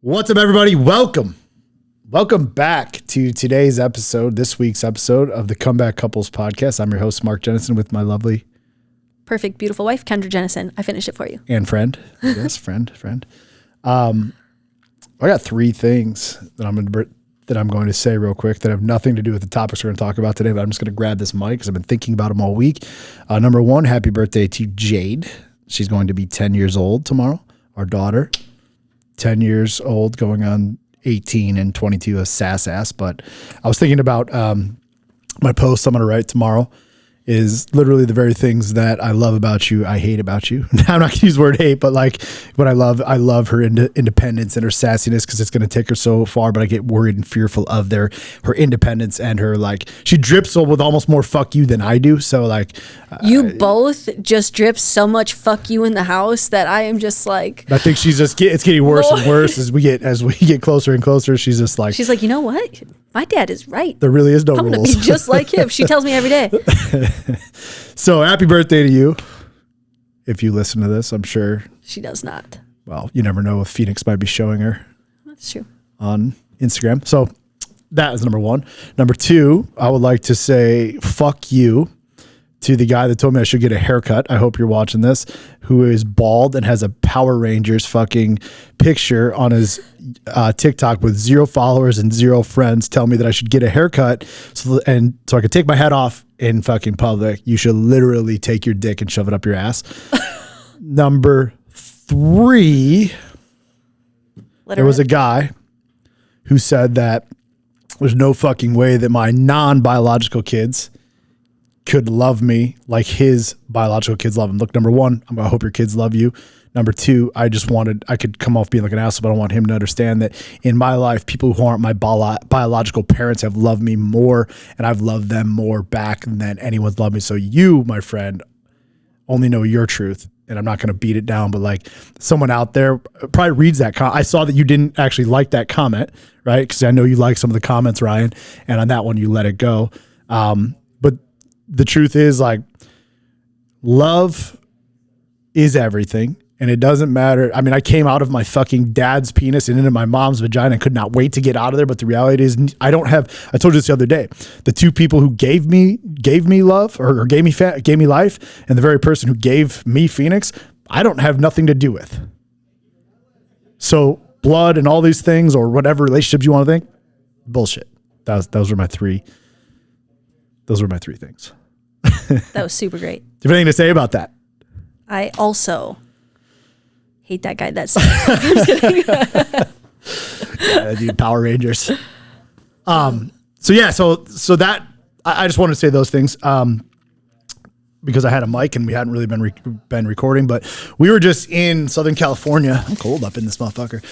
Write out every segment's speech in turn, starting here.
What's up, everybody? Welcome back to today's episode, this week's episode of the Comeback Couples Podcast. I'm your host, Mark Jennison, with my lovely, perfect, beautiful wife, Kendra Jennison. I finished it for you. And friend. Yes, friend. I got three things that I'm going to say real quick that have nothing to do with the topics we're going to talk about today, but I'm just going to grab this mic because I've been thinking about them all week. Number one, happy birthday to Jade. She's going to be 10 years old tomorrow. Our daughter, 10 years old, going on 18 and 22, a sass ass. But I was thinking about my post I'm going to write tomorrow is literally the very things that I love about you, I hate about you. Now, I'm not going to use the word hate, but like what I love her independence and her sassiness because it's going to take her so far, but I get worried and fearful of her independence and her, like, she drips with almost more fuck you than I do. So like you both just drip so much fuck you in the house that I am just like, I think she's just it's getting worse and worse as we get closer and closer. She's like, you know what? My dad is right. There really is no I'm rules. going to be just like him. She tells me every day. So happy birthday to you. If you listen to this, I'm sure. She does not. Well, you never know if Phoenix might be showing her. That's true. On Instagram. So that is number one. Number two, I would like to say fuck you to the guy that told me I should get a haircut. I hope you're watching this, who is bald and has a Power Rangers fucking picture on his TikTok with 0 followers and 0 friends, tell me that I should get a haircut so I could take my hat off in fucking public. You should literally take your dick and shove it up your ass. Number three, there was a guy who said that there's no fucking way that my non-biological kids could love me like his biological kids love him. Look, number one, I hope your kids love you. Number two, I could come off being like an asshole, but I want him to understand that in my life, people who aren't my biological parents have loved me more, and I've loved them more back than anyone's loved me. So you, my friend, only know your truth, and I'm not going to beat it down, but like someone out there probably reads that. I saw that you didn't actually like that comment, right? Because I know you like some of the comments, Ryan, and on that one, you let it go. But the truth is, like, love is everything. And it doesn't matter. I mean, I came out of my fucking dad's penis and into my mom's vagina and could not wait to get out of there. But the reality is I told you this the other day, the two people who gave me love or gave me life, and the very person who gave me Phoenix, I don't have nothing to do with. So blood and all these things or whatever relationships you want to think, bullshit. Those were my three things. That was super great. Do you have anything to say about that? I also hate that guy. That's I'm just kidding. Yeah, dude, Power Rangers. So that I just wanted to say those things because I had a mic and we hadn't really been recording, but we were just in Southern California. I'm cold up in this motherfucker.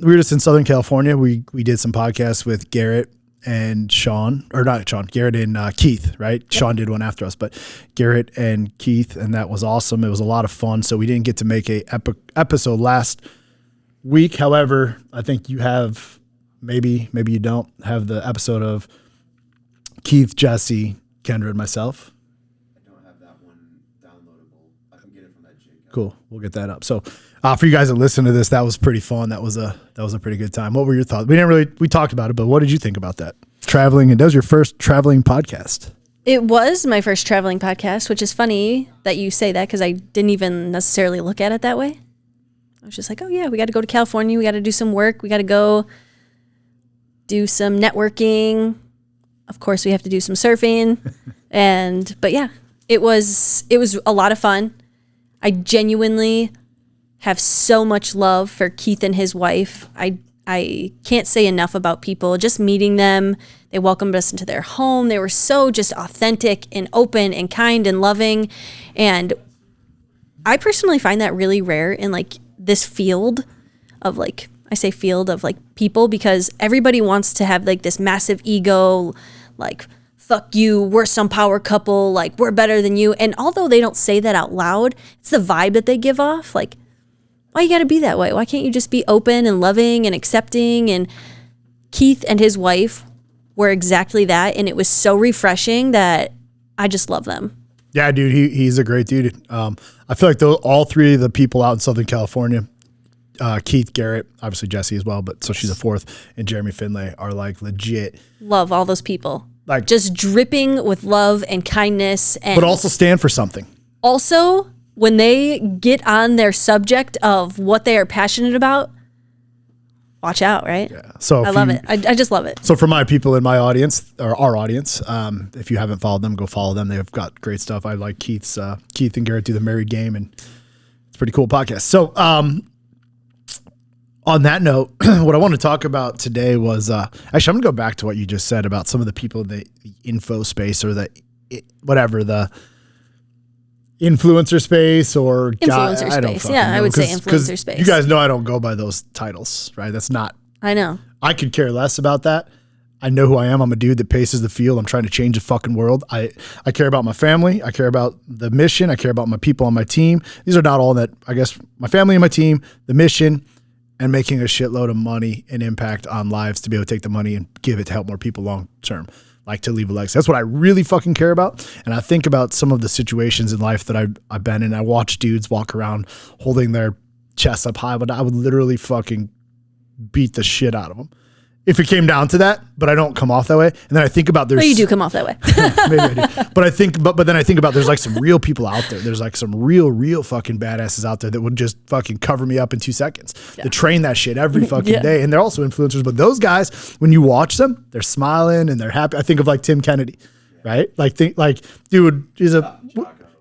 We were just in Southern California. We did some podcasts with Garrett and Garrett and Keith, right? Yep. Sean did one after us, but Garrett and Keith, and that was awesome. It was a lot of fun. So we didn't get to make a episode last week. However, I think you have, maybe you don't have the episode of Keith, Jesse, Kendra, and myself. I don't have that one downloadable. I can get it from that Jake. Cool. We'll get that up. So for you guys that listen to this, that was pretty fun. That was a pretty good time. What were your thoughts? We talked about it, but what did you think about that? Traveling, and that was your first traveling podcast. It was my first traveling podcast, which is funny that you say that because I didn't even necessarily look at it that way. I was just like, oh yeah, we got to go to California. We got to do some work. We got to go do some networking. Of course, we have to do some surfing. But yeah, it was a lot of fun. I genuinely have so much love for Keith and his wife. I can't say enough about people. Just meeting them, they welcomed us into their home. They were so just authentic and open and kind and loving. And I personally find that really rare in like this field of like, I say field of like people, because everybody wants to have like this massive ego, like, fuck you, we're some power couple, like we're better than you. And although they don't say that out loud, it's the vibe that they give off. Like, why you got to be that way? Why can't you just be open and loving and accepting? And Keith and his wife were exactly that. And it was so refreshing that I just love them. Yeah, dude, he's a great dude. I feel like all three of the people out in Southern California Keith Garrett, obviously Jesse as well, but so she's a fourth, and Jeremy Finlay are like legit. Love all those people. Like Just dripping with love and kindness. And but also stand for something. also, when they get on their subject of what they are passionate about, watch out, right? Yeah. So I love it. I just love it. So for my people in my audience, or our audience, if you haven't followed them, go follow them. They've got great stuff. I like Keith and Garrett do the Married Game, and it's a pretty cool podcast. So on that note, what I want to talk about today was actually I'm gonna go back to what you just said about some of the people in the info space or the influencer space or Influencer space. Yeah, I would say influencer space. You guys know I don't go by those titles, right? That's not. I know. I could care less about that. I know who I am. I'm a dude that paces the field. I'm trying to change the fucking world. I care about my family. I care about the mission. I care about my people on my team. These are not all that, I guess, my family and my team, the mission, and making a shitload of money and impact on lives to be able to take the money and give it to help more people long term, like to leave a legacy. That's what I really fucking care about. And I think about some of the situations in life that I've been in. I watch dudes walk around holding their chests up high, but I would literally fucking beat the shit out of them if it came down to that, but I don't come off that way. And then I think about Well, you do come off that way. maybe I do. But then I think about there's like some real people out there. There's like some real fucking badasses out there that would just fucking cover me up in 2 seconds. Yeah. They train that shit every fucking day. And they're also influencers. But those guys, when you watch them, they're smiling and they're happy. I think of like Tim Kennedy, right? Dude, he's a...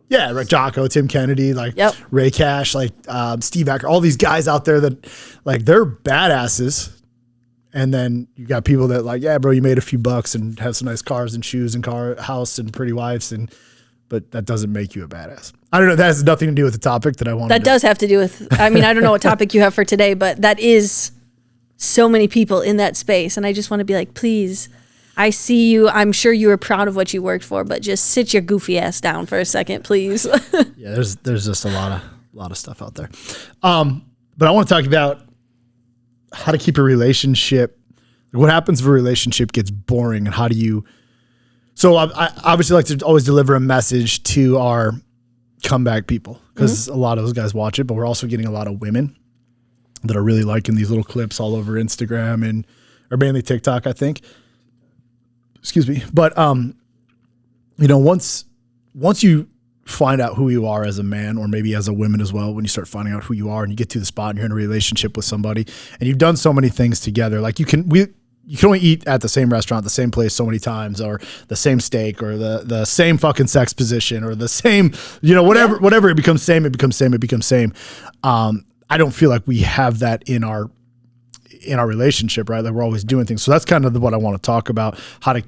Yeah, right. Jocko, Tim Kennedy, Ray Cash, Steve Acker, all these guys out there that like they're badasses. And then you got people that like, yeah, bro, you made a few bucks and have some nice cars and shoes and house and pretty wives, but that doesn't make you a badass. I don't know. That has nothing to do with the topic that I wanted. That does have to do with. I mean, I don't know what topic you have for today, but that is so many people in that space, and I just want to be like, please. I see you. I'm sure you were proud of what you worked for, but just sit your goofy ass down for a second, please. Yeah, there's just a lot of stuff out there. But I want to talk about how to keep a relationship. What happens if a relationship gets boring, and how do you? So I obviously like to always deliver a message to our comeback people because a lot of those guys watch it, but we're also getting a lot of women that are really liking these little clips all over Instagram or mainly TikTok, I think. Excuse me. But, once you find out who you are as a man, or maybe as a woman as well, when you start finding out who you are and you get to the spot and you're in a relationship with somebody and you've done so many things together, like you can only eat at the same restaurant, the same place so many times, or the same steak, or the same fucking sex position, or the same, whatever it becomes same. I don't feel like we have that in our relationship, right? Like we're always doing things. So that's kind of what I want to talk about, how we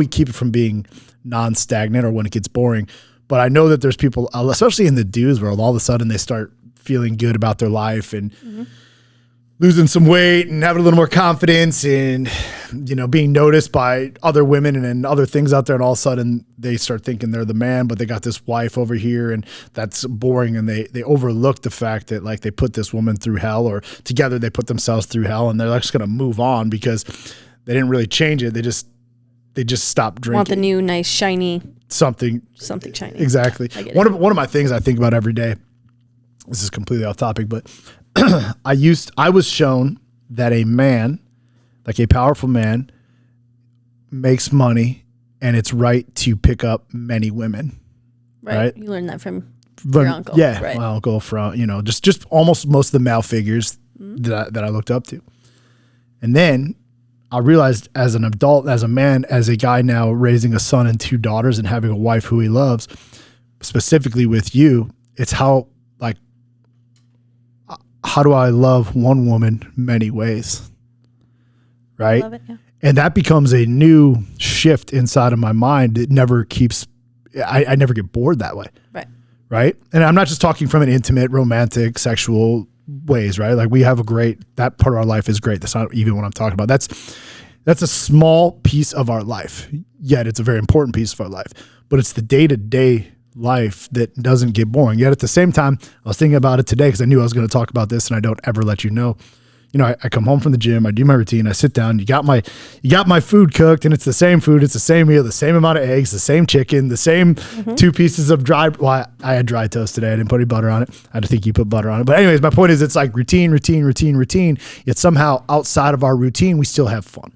keep it from being non-stagnant or when it gets boring. But I know that there's people, especially in the dudes world, all of a sudden they start feeling good about their life and losing some weight and having a little more confidence and, being noticed by other women and other things out there. And all of a sudden they start thinking they're the man, but they got this wife over here and that's boring. And they overlook the fact that like they put this woman through hell, or together they put themselves through hell, and they're just going to move on because they didn't really change it. They just stopped drinking. Want the new, nice, shiny something shiny. Exactly. One of my things I think about every day, this is completely off topic, but I was shown that a man, like a powerful man, makes money and it's right to pick up many women. Right? You learned that from your uncle. Yeah, right. My uncle, from, just almost most of the male figures that I looked up to. And then I realized as an adult, as a man, as a guy now raising a son and 2 daughters and having a wife who he loves, specifically with you, it's how do I love one woman many ways? Right? I love it, yeah. And that becomes a new shift inside of my mind. It never keeps, I never get bored that way. Right. Right. And I'm not just talking from an intimate, romantic, sexual ways, right? Like we have that part of our life is great. That's not even what I'm talking about. That's a small piece of our life, yet it's a very important piece of our life, but it's the day-to-day life that doesn't get boring. Yet at the same time, I was thinking about it today because I knew I was going to talk about this, and I don't ever let you know. I come home from the gym, I do my routine, I sit down, you got my food cooked, and it's the same food, it's the same meal, the same amount of eggs, the same chicken, the same 2 pieces of I had dry toast today. I didn't put any butter on it. I had to think you put butter on it. But anyways, my point is it's like routine, yet somehow outside of our routine, we still have fun.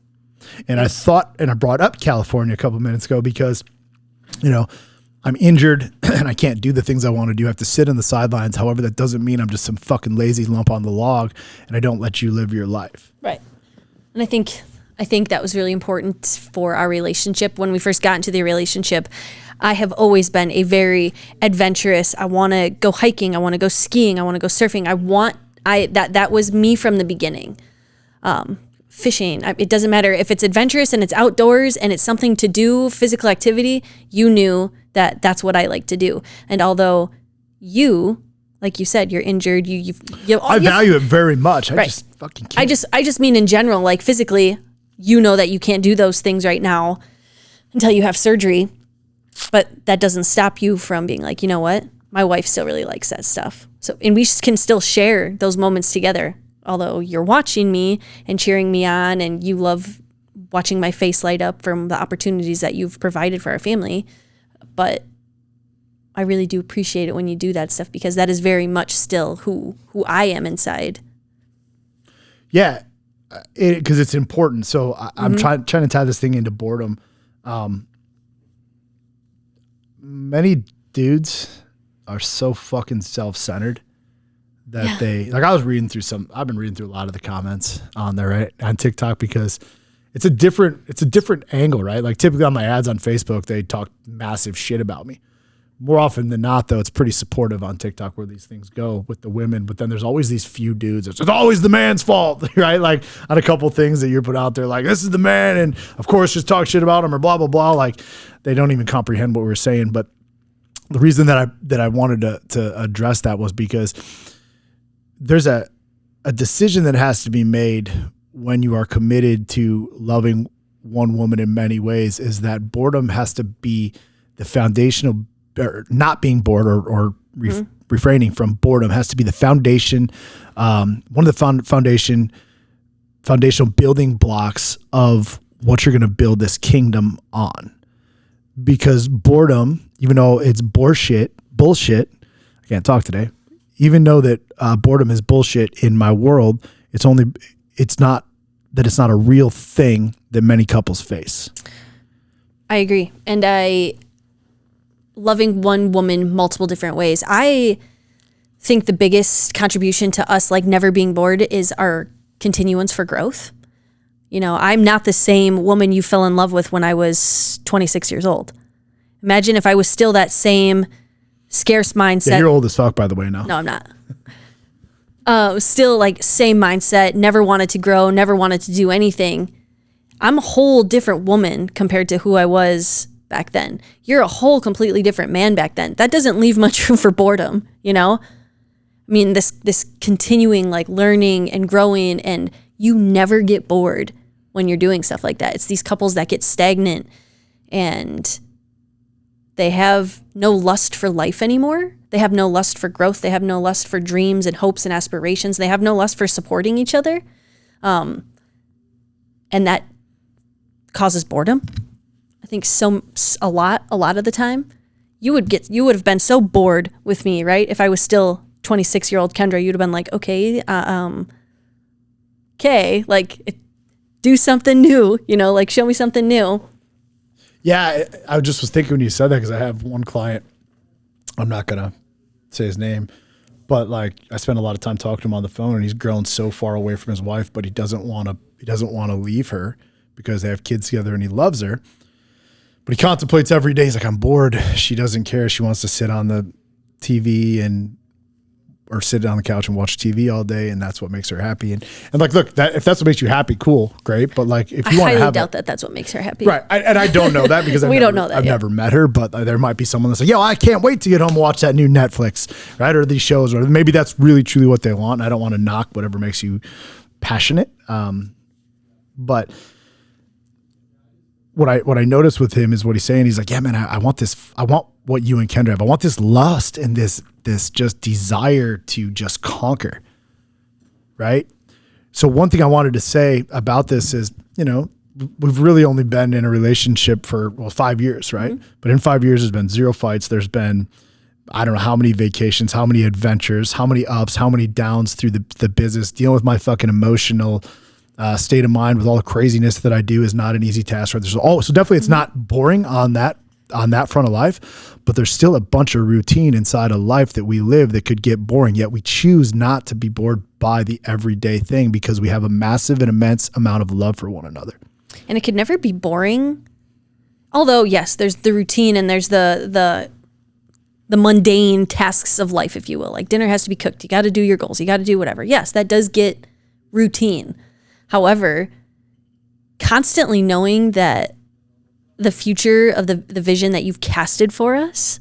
And I brought up California a couple minutes ago because, I'm injured and I can't do the things I want to do. I have to sit on the sidelines. However, that doesn't mean I'm just some fucking lazy lump on the log and I don't let you live your life. Right. And I think that was really important for our relationship. When we first got into the relationship, I have always been a very adventurous. I want to go hiking. I want to go skiing. I want to go surfing. That was me from the beginning. Fishing. It doesn't matter if it's adventurous and it's outdoors and it's something to do, physical activity, you knew that that's what I like to do. And although you, like you said, you're injured, I value it very much. I just fucking can't. I just mean in general, like physically, you know that you can't do those things right now until you have surgery. But that doesn't stop you from being like, you know what? My wife still really likes that stuff. And we can still share those moments together. Although you're watching me and cheering me on and you love watching my face light up from the opportunities that you've provided for our family. But I really do appreciate it when you do that stuff because that is very much still who I am inside. Yeah, because it's important. So I'm trying to tie this thing into boredom. Many dudes are so fucking self-centered that I've been reading through a lot of the comments on there, right, on TikTok, because it's a different angle, right? Like typically on my ads on Facebook, they talk massive shit about me. More often than not, though, it's pretty supportive on TikTok where these things go with the women. But then there's always these few dudes. It's always the man's fault, right? Like on a couple things that you're put out there, like this is the man, and of course just talk shit about him or blah blah blah. Like they don't even comprehend what we're saying. But the reason that I wanted to address that was because there's a decision that has to be made when you are committed to loving one woman in many ways, is that boredom has to be the foundational, or not being bored or refraining from boredom has to be the foundation, one of the foundational building blocks of what you're going to build this kingdom on. Because boredom, even though it's bullshit, I can't talk today, even though that boredom is bullshit in my world, it's not a real thing that many couples face. I agree. And loving one woman multiple different ways. I think the biggest contribution to us like never being bored is our continuance for growth. I'm not the same woman you fell in love with when I was 26 years old. Imagine if I was still that same scarce mindset. Yeah, you're old as fuck, by the way, now. No, I'm not. Still like same mindset, never wanted to grow, never wanted to do anything. I'm a whole different woman compared to who I was back then. You're a whole completely different man back then. That doesn't leave much room for boredom, I mean, this continuing like learning and growing, and you never get bored when you're doing stuff like that. It's these couples that get stagnant and they have no lust for life anymore. They have no lust for growth. They have no lust for dreams and hopes and aspirations. They have no lust for supporting each other. And that causes boredom. I think a lot of the time you would have been so bored with me, right? If I was still 26-year-old Kendra, you'd have been like, okay, like do something new, like show me something new. Yeah, I just was thinking when you said that, because I have one client, I'm not going to say his name, but like I spent a lot of time talking to him on the phone, and he's grown so far away from his wife, but he doesn't want to leave her because they have kids together and he loves her. But he contemplates every day. He's like, I'm bored. She doesn't care. She wants to sit on the TV or sit on the couch and watch TV all day, and that's what makes her happy. And like, look, if that's what makes you happy, cool, great. But like, if you want to have, I highly doubt that that's what makes her happy, right? I don't know that because don't know that. I've never met her, but there might be someone that's like, yo, I can't wait to get home and watch that new Netflix, right? Or these shows, or maybe that's really truly what they want. I don't want to knock whatever makes you passionate, but what I noticed with him is what he's saying. He's like, yeah, man, I want this. I want what you and Kendra have. I want this lust and this just desire to just conquer, right? So one thing I wanted to say about this is, we've really only been in a relationship for 5 years, right? Mm-hmm. But in 5 years, there's been 0 fights. There's been, I don't know how many vacations, how many adventures, how many ups, how many downs through the business. Dealing with my fucking emotional state of mind with all the craziness that I do is not an easy task. Right? So definitely it's not boring on that front of life, but there's still a bunch of routine inside of life that we live that could get boring, yet we choose not to be bored by the everyday thing because we have a massive and immense amount of love for one another. And it could never be boring. Although, yes, there's the routine and there's the mundane tasks of life, if you will. Like dinner has to be cooked. You got to do your goals. You got to do whatever. Yes, that does get routine. However, constantly knowing that the future of the vision that you've casted for us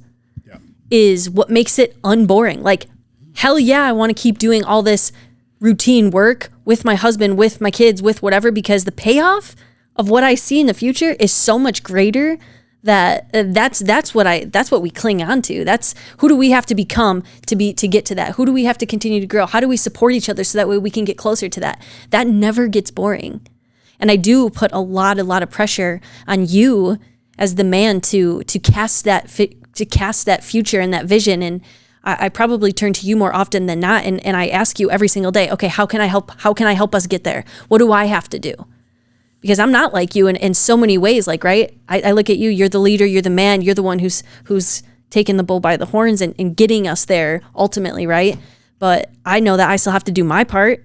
is what makes it unboring. Like, hell yeah, I want to keep doing all this routine work with my husband, with my kids, with whatever, because the payoff of what I see in the future is so much greater that that's what we cling on to. That's who do we have to become to get to that? Who do we have to continue to grow? How do we support each other so that way we can get closer to that? That never gets boring. And I do put a lot of pressure on you as the man to cast that future and that vision. And I probably turn to you more often than not. And I ask you every single day, okay, how can I help us get there? What do I have to do? Because I'm not like you in so many ways. Like, right? I look at you, you're the leader, you're the man, you're the one who's taking the bull by the horns and getting us there ultimately, right? But I know that I still have to do my part.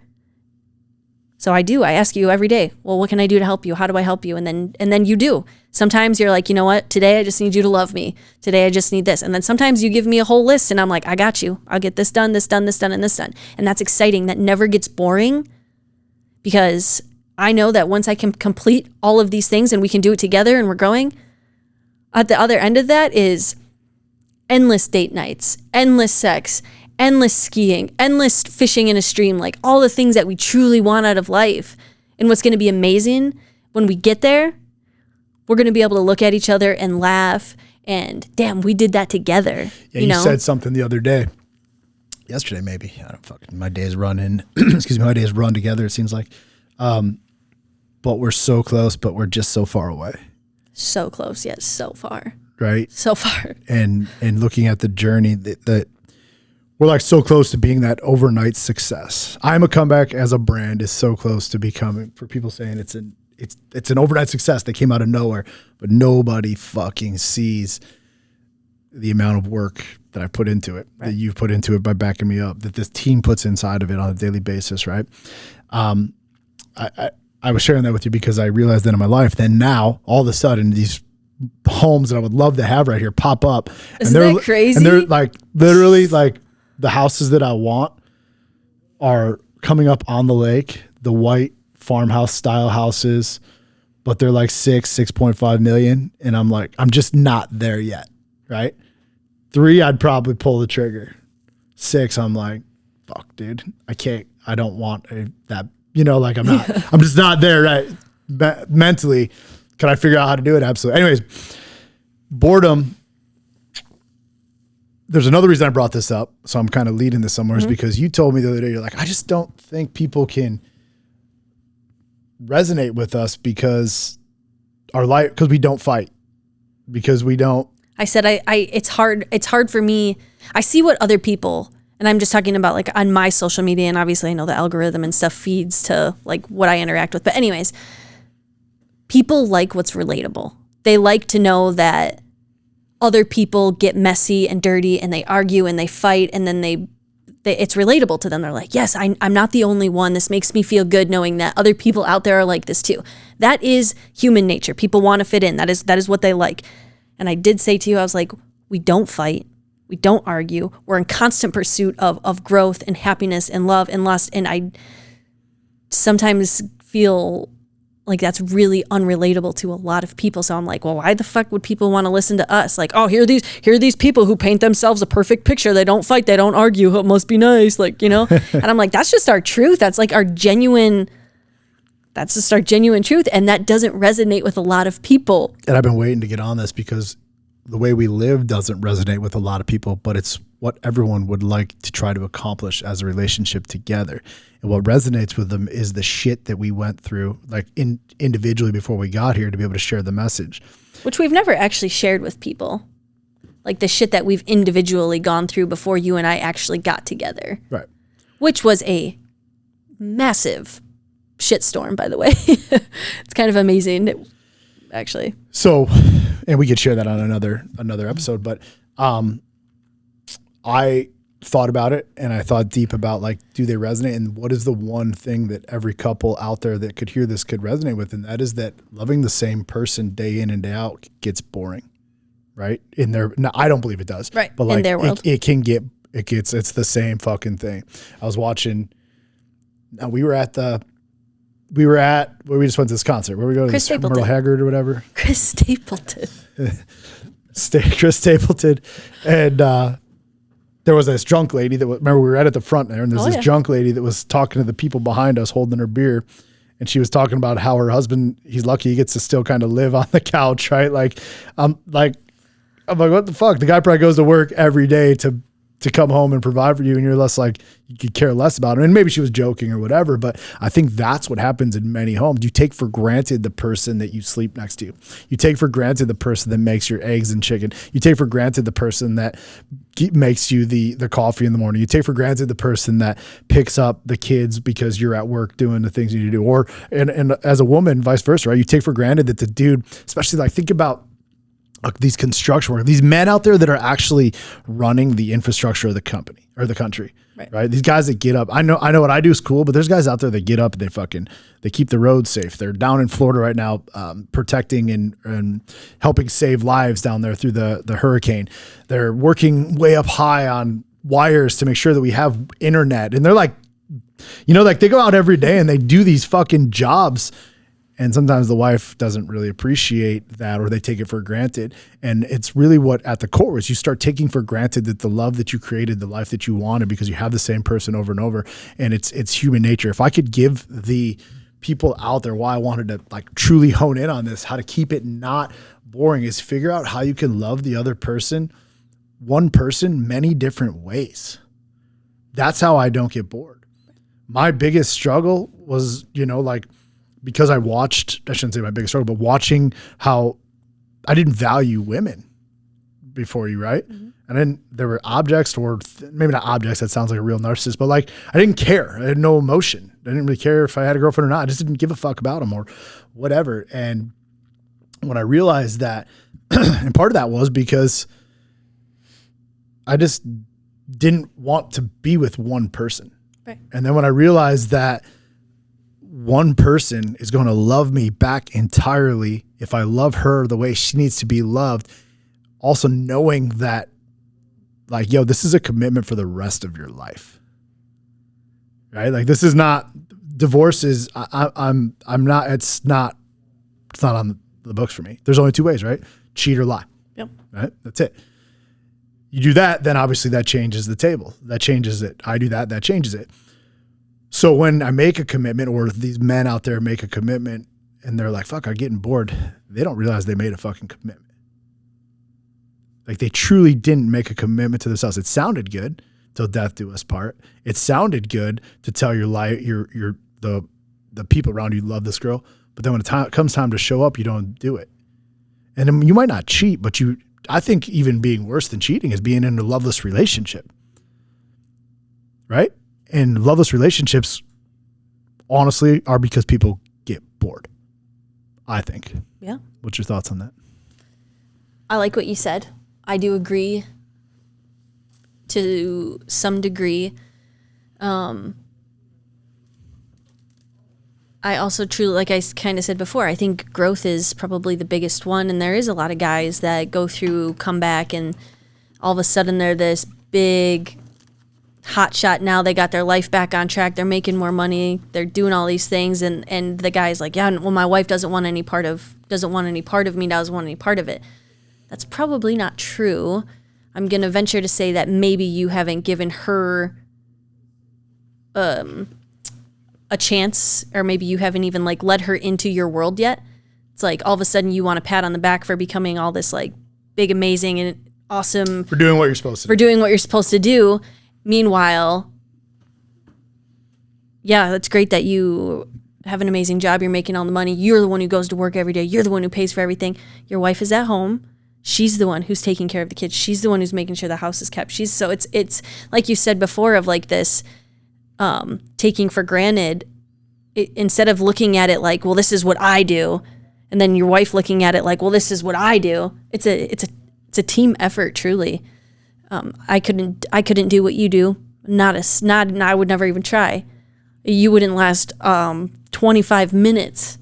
So I ask you every day, well, what can I do to help you? How do I help you? And then you do. Sometimes you're like, you know what? Today I just need you to love me. Today I just need this. And then sometimes you give me a whole list and I'm like, I got you. I'll get this done, this done, this done, and this done. And that's exciting. That never gets boring because I know that once I can complete all of these things and we can do it together and we're growing, at the other end of that is endless date nights, endless sex, endless skiing, endless fishing in a stream, like all the things that we truly want out of life. And what's going to be amazing when we get there, we're going to be able to look at each other and laugh and damn, we did that together. Yeah, you said something the other day, yesterday maybe. I don't fucking, my days run in, excuse me, my days run together, it seems like. But we're so close, but we're just so far away. So close, yet so far. Right? So far. And looking at the journey that we're like so close to being that overnight success. I'm a Comeback as a brand is so close to becoming, for people saying it's an overnight success that came out of nowhere, but nobody fucking sees the amount of work that I put into it, right, that you've put into it by backing me up, that this team puts inside of it on a daily basis, right? I was sharing that with you because I realized that in my life, then now all of a sudden these homes that I would love to have right here pop up. Isn't that crazy? And they're like literally like the houses that I want are coming up on the lake, the white farmhouse style houses, but they're like 6.5 million. And I'm like, I'm just not there yet. Right. 3, I'd probably pull the trigger. 6, I'm like, fuck, dude, I don't want that. Like I'm just not there, right? Mentally, can I figure out how to do it? Absolutely. Anyways, boredom. There's another reason I brought this up. So I'm kind of leading this somewhere is because you told me the other day, you're like, I just don't think people can resonate with us because we don't fight, because we don't. I said, it's hard for me. I see what other people, and I'm just talking about like on my social media, and obviously I know the algorithm and stuff feeds to like what I interact with. But anyways, people like what's relatable. They like to know that other people get messy and dirty and they argue and they fight and then it's relatable to them. They're like, yes, I'm not the only one. This makes me feel good knowing that other people out there are like this too. That is human nature. People want to fit in. That is what they like. And I did say to you, I was like, we don't fight. We don't argue. We're in constant pursuit of growth and happiness and love and lust. And I sometimes feel like that's really unrelatable to a lot of people. So I'm like, well, why the fuck would people want to listen to us? Like, oh, here are these people who paint themselves a perfect picture. They don't fight. They don't argue. It must be nice. Like, And I'm like, that's just our truth. That's like that's just our genuine truth. And that doesn't resonate with a lot of people. And I've been waiting to get on this because the way we live doesn't resonate with a lot of people, but it's what everyone would like to try to accomplish as a relationship together. And what resonates with them is the shit that we went through, like individually before we got here, to be able to share the message. Which we've never actually shared with people. Like the shit that we've individually gone through before you and I actually got together. Right. Which was a massive shitstorm, by the way. It's kind of amazing, actually. So, and we could share that on another episode, but I thought about it and I thought deep about, like, do they resonate? And what is the one thing that every couple out there that could hear this could resonate with? And that is that loving the same person day in and day out gets boring, right? No, I don't believe it does. Right. But like in their world. It's the same fucking thing. I was watching, we just went to this concert. Where we go to Chris this Stapleton. Merle Haggard or whatever. Chris Stapleton. Chris Stapleton. And, there was this drunk lady remember we were at the front there, and there's this drunk lady that was talking to the people behind us holding her beer. And she was talking about how her husband, he's lucky he gets to still kind of live on the couch, right? Like, I'm like, what the fuck? The guy probably goes to work every day to come home and provide for you, and you're less like, you could care less about him. And maybe she was joking or whatever, but I think that's what happens in many homes. You take for granted the person that you sleep next to. You take for granted the person that makes your eggs and chicken. You take for granted the person that makes you the coffee in the morning. You take for granted the person that picks up the kids because you're at work doing the things you need to do. Or, and as a woman, vice versa, right? You take for granted that the dude, especially like think about these construction workers, these men out there that are actually running the infrastructure of the company or the country, right? These guys that get up, I know what I do is cool, but there's guys out there that get up and they keep the roads safe. They're down in Florida right now, protecting and helping save lives down there through the hurricane. They're working way up high on wires to make sure that we have internet. And they're like, like they go out every day and they do these fucking jobs. And sometimes the wife doesn't really appreciate that, or they take it for granted. And it's really what at the core is you start taking for granted that the love that you created, the life that you wanted, because you have the same person over and over. And it's human nature. If I could give the people out there why I wanted to like truly hone in on this, how to keep it not boring, is figure out how you can love the other person, one person, many different ways. That's how I don't get bored. My biggest struggle was, because I shouldn't say my biggest struggle, but watching how I didn't value women before you, right? Mm-hmm. And there were objects, or maybe not objects, that sounds like a real narcissist, but like I didn't care. I had no emotion. I didn't really care if I had a girlfriend or not. I just didn't give a fuck about them or whatever. And when I realized that, and part of that was because I just didn't want to be with one person. Right. And then when I realized that one person is going to love me back entirely if I love her the way she needs to be loved, also knowing that, like, this is a commitment for the rest of your life, right? Like, this is not, divorce is, I'm not, it's not on the books for me. There's only two ways, right? Cheat or lie. Yep. Right? That's it. You do that, then obviously that changes the table. That changes it. I do that changes it. So when I make a commitment, or these men out there make a commitment and they're like, fuck, I'm getting bored, they don't realize they made a fucking commitment. Like, they truly didn't make a commitment to themselves. It sounded good till death do us part. It sounded good to tell the people around you love this girl, but then when it comes time to show up, you don't do it. And then you might not cheat, but I think even being worse than cheating is being in a loveless relationship, right? And loveless relationships, honestly, are because people get bored, I think. Yeah. What's your thoughts on that? I like what you said. I do agree to some degree. I also truly, like I kind of said before, I think growth is probably the biggest one. And there is a lot of guys that go through, come back, and all of a sudden they're this big hot shot. Now they got their life back on track. They're making more money. They're doing all these things. And the guy's like, yeah, well, my wife doesn't want any part of me, doesn't want any part of it. That's probably not true. I'm going to venture to say that maybe you haven't given her a chance, or maybe you haven't even like let her into your world yet. It's like all of a sudden you want a pat on the back for becoming all this like big, amazing, and awesome. For doing what you're supposed to do. For doing what you're supposed to do. Meanwhile, yeah, it's great that you have an amazing job. You're making all the money. You're the one who goes to work every day. You're the one who pays for everything. Your wife is at home. She's the one who's taking care of the kids. She's the one who's making sure the house is kept. So it's like you said before of like this taking for granted, instead of looking at it like, well, this is what I do, and then your wife looking at it like, well, this is what I do. It's a team effort, truly. I couldn't do what you do. I would never even try. You wouldn't last 25 minutes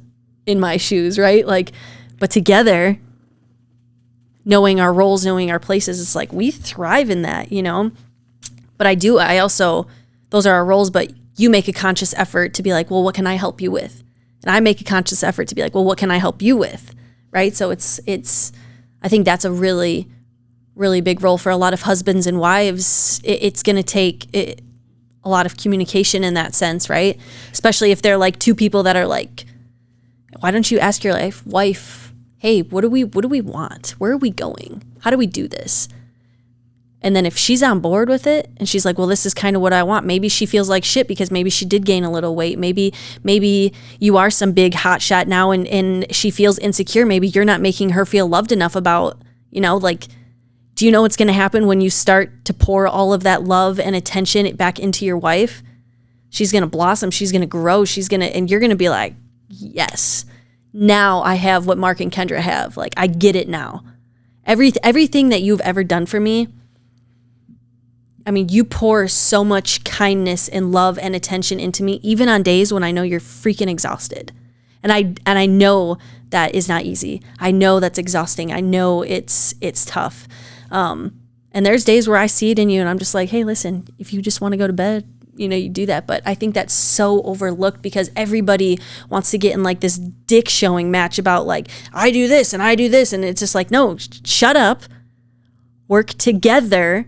in my shoes, right? Like, but together, knowing our roles, knowing our places, it's like we thrive in that, you know? But I also, those are our roles, but you make a conscious effort to be like, well, what can I help you with? And I make a conscious effort to be like, well, what can I help you with? Right? So I think that's a really, really big role for a lot of husbands and wives. It's going to take a lot of communication in that sense, right? Especially if they're like two people that are like, why don't you ask your wife, hey, what do we want? Where are we going? How do we do this? And then if she's on board with it and she's like, well, this is kind of what I want. Maybe she feels like shit because maybe she did gain a little weight. Maybe you are some big hot shot now and she feels insecure. Maybe you're not making her feel loved enough about, you know, like, do you know what's going to happen when you start to pour all of that love and attention back into your wife? She's going to blossom. She's going to grow. And you're going to be like, yes, now I have what Mark and Kendra have. Like, I get it now. Everything that you've ever done for me, I mean, you pour so much kindness and love and attention into me, even on days when I know you're freaking exhausted. And I know that is not easy. I know that's exhausting. I know it's tough. And there's days where I see it in you and I'm just like, hey, listen, if you just want to go to bed, you know, you do that. But I think that's so overlooked because everybody wants to get in like this dick showing match about like, I do this and I do this. And it's just like, no, shut up, work together,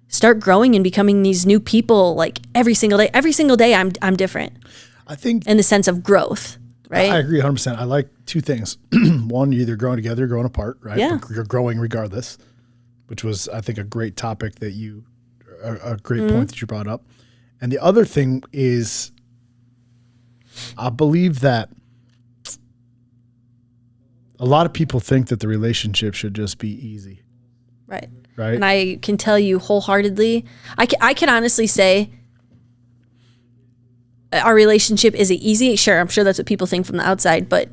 start growing and becoming these new people. Like every single day, I'm different. I think in the sense of growth, right? I agree 100%. I like two things. One, you're either growing together or growing apart, right? Yeah. But you're growing regardless, which was, I think, a great topic that a great point that you brought up. And the other thing is, I believe that a lot of people think that the relationship should just be easy. Right. Right. And I can tell you wholeheartedly, I can honestly say our relationship is easy. Sure, I'm sure that's what people think from the outside, but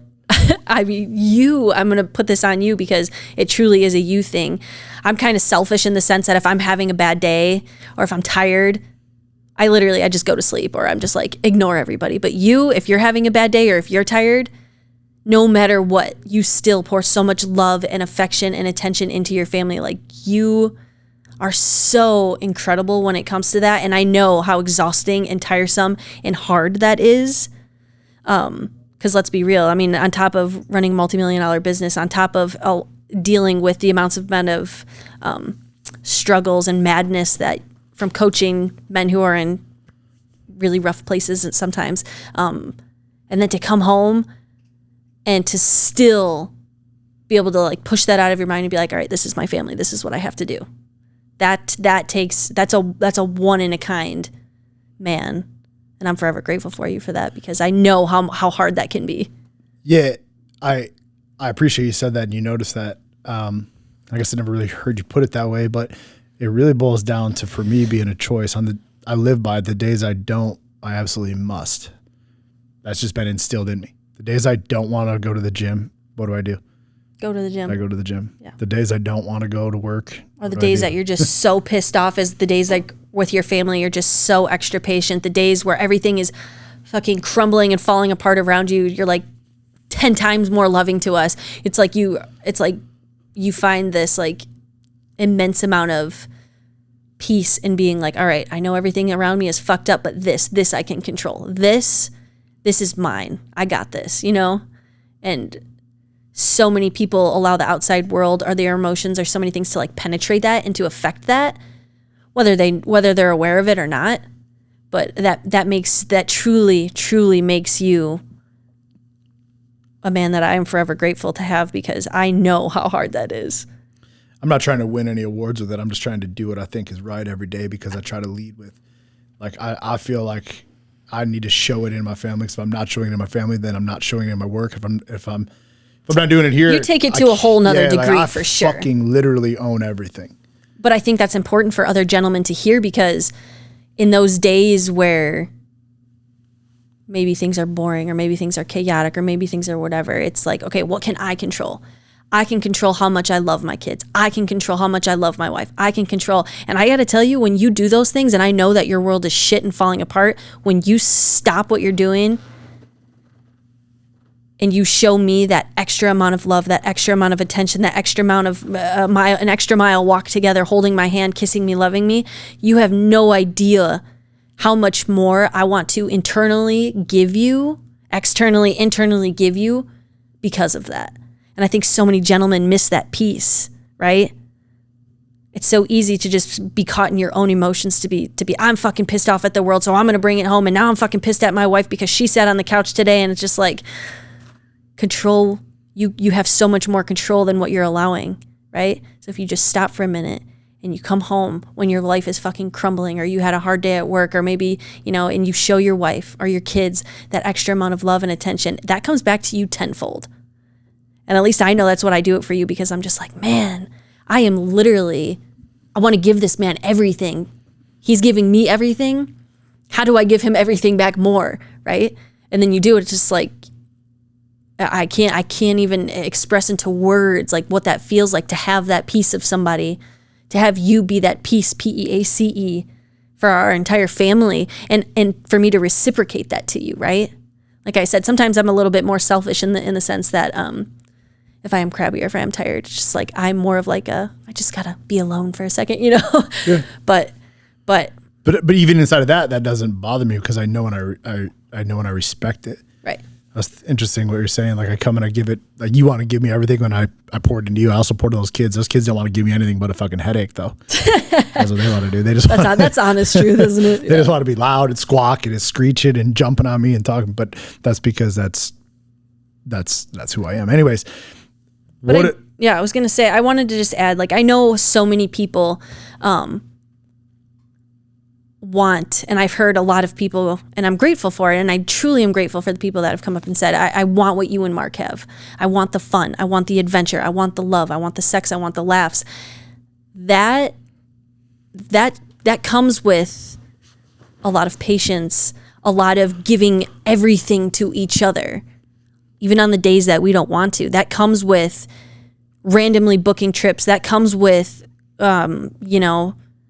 I mean, I'm going to put this on you because it truly is a you thing. I'm kind of selfish in the sense that if I'm having a bad day or if I'm tired, I just go to sleep or I'm just like, ignore everybody. But if you're having a bad day or if you're tired, no matter what, you still pour so much love and affection and attention into your family. Like you are so incredible when it comes to that. And I know how exhausting and tiresome and hard that is. Because let's be real. I mean, on top of running a multi-million-dollar business, on top of dealing with the amount of struggles and madness that from coaching men who are in really rough places sometimes, and then to come home and to still be able to like push that out of your mind and be like, all right, this is my family. This is what I have to do. That's a one in a kind man. And I'm forever grateful for you for that because I know how hard that can be. Yeah, I appreciate you said that and you noticed that. I guess I never really heard you put it that way, but it really boils down to, for me, being a choice. I live by the days I don't, I absolutely must. That's just been instilled in me. The days I don't want to go to the gym, what do? Go to the gym. I go to the gym. Yeah. The days I don't want to go to work. Or the days that you're just so pissed off is the days like with your family, you're just so extra patient. The days where everything is fucking crumbling and falling apart around you, you're like 10 times more loving to us. It's like you find this like immense amount of peace in being like, all right, I know everything around me is fucked up, but this I can control. This is mine. I got this, you know? And so many people allow the outside world or their emotions or so many things to like penetrate that and to affect that, whether they're aware of it or not. But that truly makes you a man that I am forever grateful to have because I know how hard that is. I'm not trying to win any awards with it. I'm just trying to do what I think is right every day because I try to lead with, like, I feel like I need to show it in my family. 'Cause if I'm not showing it in my family, then I'm not showing it in my work. If I'm not doing it here, You take it to a whole nother degree for sure. I fucking literally own everything. But I think that's important for other gentlemen to hear, because in those days where maybe things are boring or maybe things are chaotic or maybe things are whatever, it's like, okay, what can I control? I can control how much I love my kids. I can control how much I love my wife. I can control. And I got to tell you, when you do those things, and I know that your world is shit and falling apart, when you stop what you're doing and you show me that extra amount of love, that extra amount of attention, that extra amount of an extra mile walk together, holding my hand, kissing me, loving me, you have no idea how much more I want to internally give you, externally, internally give you because of that. And I think so many gentlemen miss that piece, right? It's so easy to just be caught in your own emotions, to be I'm fucking pissed off at the world, so I'm going to bring it home. And now I'm fucking pissed at my wife because she sat on the couch today. And it's just like, control, you have so much more control than what you're allowing, right? So if you just stop for a minute and you come home when your life is fucking crumbling, or you had a hard day at work, or maybe, and you show your wife or your kids that extra amount of love and attention, that comes back to you tenfold. And at least I know that's what I do it for you, because I'm just like, man, I want to give this man everything. He's giving me everything. How do I give him everything back more, right? And then you do it, it's just like, I can't even express into words like what that feels like, to have that piece of somebody, to have you be that piece, P-E-A-C-E, for our entire family, and for me to reciprocate that to you, right? Like I said, sometimes I'm a little bit more selfish in the sense that if I am crabby or if I am tired, it's just like I'm more of like I just gotta be alone for a second, Yeah. But even inside of that doesn't bother me, because I know when I know when I respect it. right. That's interesting what you're saying. Like, I come and I give it, like, you want to give me everything when I pour it into you. I also pour to those kids. Those kids don't want to give me anything but a fucking headache, though. That's what they want to do. They just That's honest truth, isn't it? They just want to be loud and squawking and screeching and jumping on me and talking. But that's because that's who I am. Anyways, I was gonna say, I wanted to just add, like, I know so many people want, and I've heard a lot of people, and I'm grateful for it, and I truly am grateful for the people that have come up and said, I want what you and Mark have. I want the fun. I want the adventure. I want the love. I want the sex. I want the laughs. That comes with a lot of patience, a lot of giving everything to each other, even on the days that we don't want to. That comes with randomly booking trips. That comes with,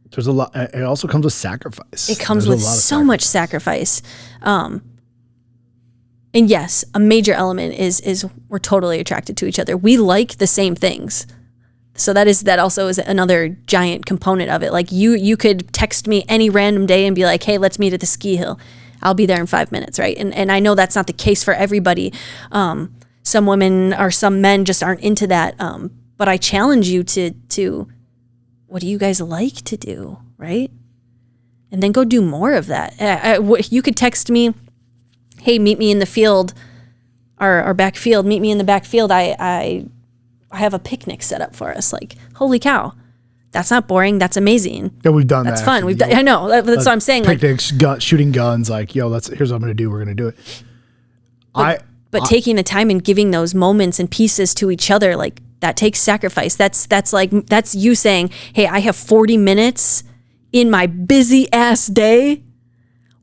there's a lot. It also comes with sacrifice. It comes with so much sacrifice. And yes, a major element is we're totally attracted to each other. We like the same things. So that also is another giant component of it. Like you could text me any random day and be like, hey, let's meet at the ski hill. I'll be there in 5 minutes, right? And I know that's not the case for everybody. Some women or some men just aren't into that. But I challenge you to what do you guys like to do, right? And then go do more of that. You could text me, hey, meet me in the field, our back field. Meet me in the back field. I have a picnic set up for us. Like, holy cow, that's not boring. That's amazing. Yeah, we've done that's that. That's fun. We've done. I know. That's what I'm saying. Picnics, shooting guns. Like, yo, here's what I'm going to do. We're going to do it. But taking the time and giving those moments and pieces to each other, like, that takes sacrifice. That's you saying, hey, I have 40 minutes in my busy ass day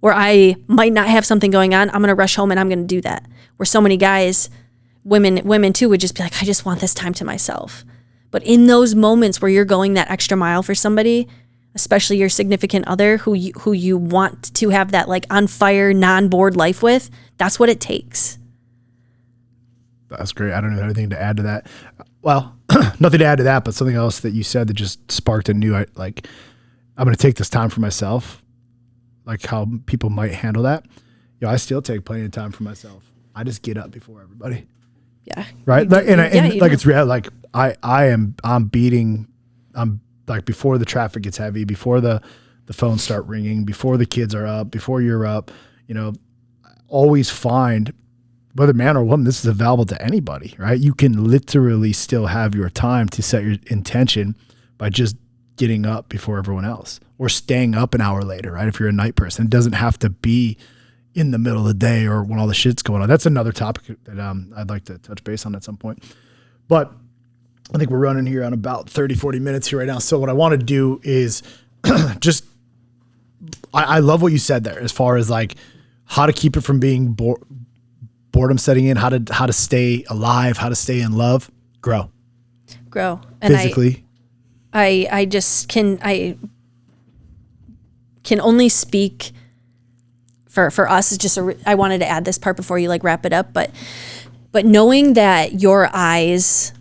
where I might not have something going on. I'm going to rush home and I'm going to do that. Where so many guys, women too, would just be like, I just want this time to myself. But in those moments where you're going that extra mile for somebody, especially your significant other who you want to have that like on fire, non-bored life with, that's what it takes. That's great. I don't know anything to add to that. Well, nothing to add to that, but something else that you said that just sparked a new, I'm going to take this time for myself, like how people might handle that. I still take plenty of time for myself. I just get up before everybody. Yeah. Right. It's real. Like I'm like before the traffic gets heavy, before the phones start ringing, before the kids are up, before you're up, always find, whether man or woman, this is available to anybody, right? You can literally still have your time to set your intention by just getting up before everyone else or staying up an hour later, right? If you're a night person, it doesn't have to be in the middle of the day or when all the shit's going on. That's another topic that I'd like to touch base on at some point. But I think we're running here on about 30, 40 minutes here right now. So what I want to do is just, I love what you said there as far as like how to keep it from being boredom setting in, how to stay alive, how to stay in love, grow. And physically. I just can only speak for us. It's just I wanted to add this part before you like wrap it up, but knowing that your eyes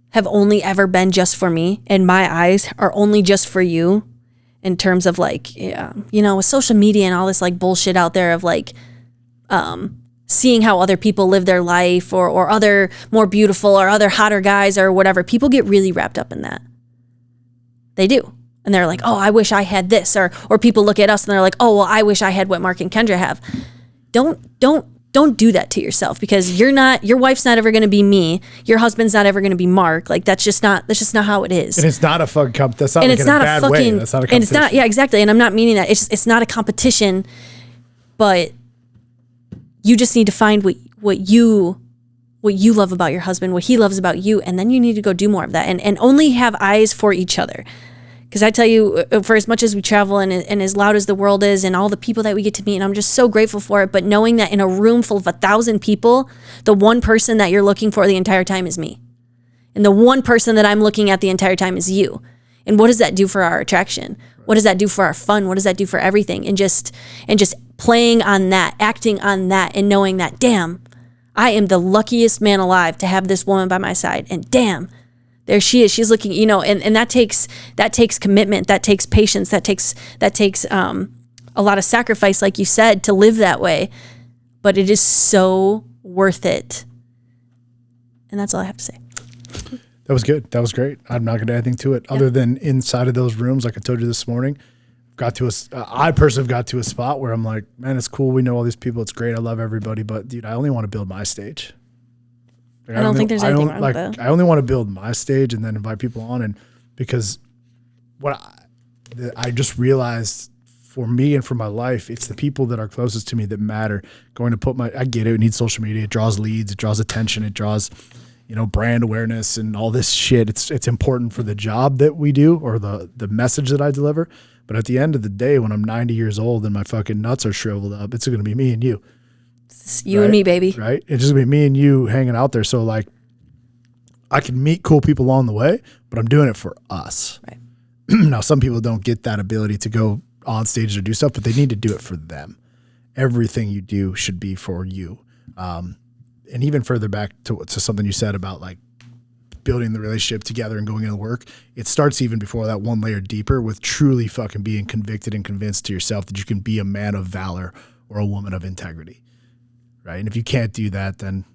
have only ever been just for me and my eyes are only just for you in terms of like, with social media and all this like bullshit out there of like, seeing how other people live their life or other more beautiful or other hotter guys or whatever. People get really wrapped up in that. They do. And they're like, oh, I wish I had this. Or people look at us and they're like, oh, well, I wish I had what Mark and Kendra have. Don't do that to yourself, because your wife's not ever going to be me. Your husband's not ever going to be Mark. Like that's just not how it is. And it's not a fucking that's not and like it's in not a bad way. That's not a competition. And it's not, yeah, exactly. And I'm not meaning that. It's not a competition, but you just need to find what you love about your husband, what he loves about you, and then you need to go do more of that and only have eyes for each other. Because I tell you, for as much as we travel and as loud as the world is and all the people that we get to meet, and I'm just so grateful for it, but knowing that in a room full of 1,000 people, the one person that you're looking for the entire time is me. And the one person that I'm looking at the entire time is you. And what does that do for our attraction? What does that do for our fun? What does that do for everything? And just playing on that, acting on that, and knowing that, damn, I am the luckiest man alive to have this woman by my side. And damn, there she is. She's looking, and that takes commitment. That takes patience. That takes a lot of sacrifice, like you said, to live that way. But it is so worth it. And that's all I have to say. That was good. That was great. I'm not going to add anything to it other than inside of those rooms, like I told you this morning, I personally have got to a spot where I'm like, man, it's cool. We know all these people. It's great. I love everybody. But dude, I only want to build my stage. Like, I don't think there's anything wrong with that. I only want to build my stage and then invite people on. And because I just realized for me and for my life, it's the people that are closest to me that matter. I get it. We need social media. It draws leads. It draws attention. It draws, brand awareness and all this shit. It's important for the job that we do or the message that I deliver. But at the end of the day, when I'm 90 years old and my fucking nuts are shriveled up, it's going to be me and you. It's you and me, baby. Right? It's just going to be me and you hanging out there. So like, I can meet cool people along the way, but I'm doing it for us. Right. Now, some people don't get that ability to go on stage or do stuff, but they need to do it for them. Everything you do should be for you. And even further back to something you said about like building the relationship together and going into work, it starts even before that, one layer deeper, with truly fucking being convicted and convinced to yourself that you can be a man of valor or a woman of integrity. Right. And if you can't do that, then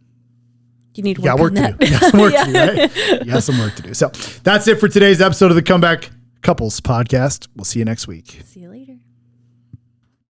you need work to do. You got some work to do, right? You got some work to do. So that's it for today's episode of the Comeback Couples Podcast. We'll see you next week. See you later.